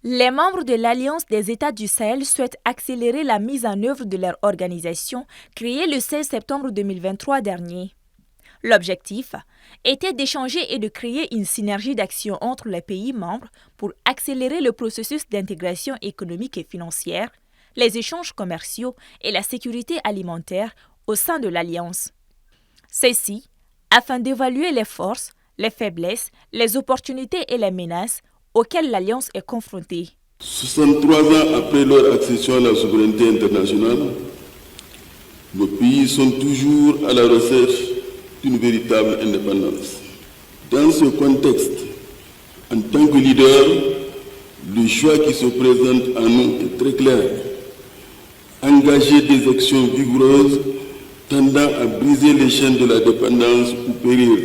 Les membres de l'Alliance des États du Sahel souhaitent accélérer la mise en œuvre de leur organisation, créée le 16 septembre 2023 dernier. L'objectif était d'échanger et de créer une synergie d'action entre les pays membres pour accélérer le processus d'intégration économique et financière, les échanges commerciaux et la sécurité alimentaire au sein de l'Alliance. Ceci afin d'évaluer les forces, les faiblesses, les opportunités et les menaces auxquelles l'Alliance est confrontée. 63 ans après leur accession à la souveraineté internationale, nos pays sont toujours à la recherche d'une véritable indépendance. Dans ce contexte, en tant que leader, le choix qui se présente à nous est très clair. Engager des actions vigoureuses tendant à briser les chaînes de la dépendance ou périr.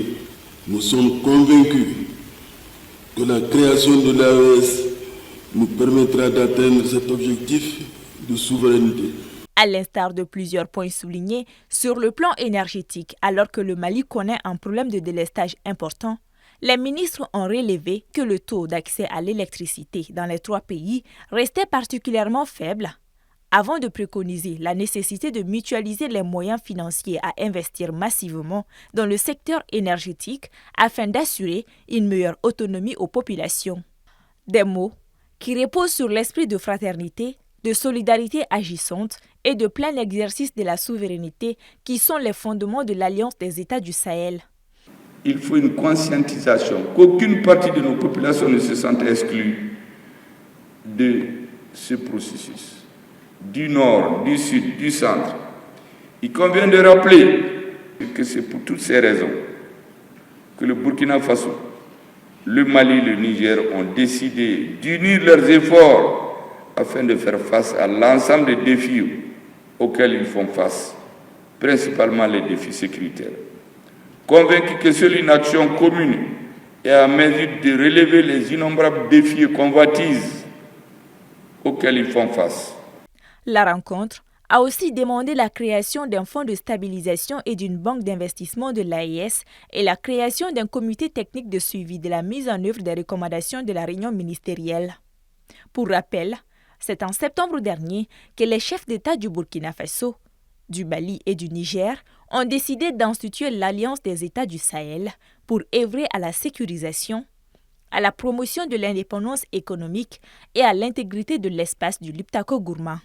Nous sommes convaincus que la création de l'AES nous permettra d'atteindre cet objectif de souveraineté. À l'instar de plusieurs points soulignés sur le plan énergétique, alors que le Mali connaît un problème de délestage important, les ministres ont relevé que le taux d'accès à l'électricité dans les trois pays restait particulièrement faible, avant de préconiser la nécessité de mutualiser les moyens financiers à investir massivement dans le secteur énergétique afin d'assurer une meilleure autonomie aux populations. Des mots qui reposent sur l'esprit de fraternité, de solidarité agissante et de plein exercice de la souveraineté qui sont les fondements de l'Alliance des États du Sahel. Il faut une conscientisation, qu'aucune partie de nos populations ne se sente exclue de ce processus. Du nord, du sud, du centre. Il convient de rappeler que c'est pour toutes ces raisons que le Burkina Faso, le Mali et le Niger ont décidé d'unir leurs efforts afin de faire face à l'ensemble des défis auxquels ils font face, principalement les défis sécuritaires. Convaincus que seule une action commune est à mesure de relever les innombrables défis et convoitises auxquels ils font face. La rencontre a aussi demandé la création d'un fonds de stabilisation et d'une banque d'investissement de l'AES et la création d'un comité technique de suivi de la mise en œuvre des recommandations de la réunion ministérielle. Pour rappel, c'est en septembre dernier que les chefs d'État du Burkina Faso, du Mali et du Niger ont décidé d'instituer l'Alliance des États du Sahel pour œuvrer à la sécurisation, à la promotion de l'indépendance économique et à l'intégrité de l'espace du Liptako Gourma.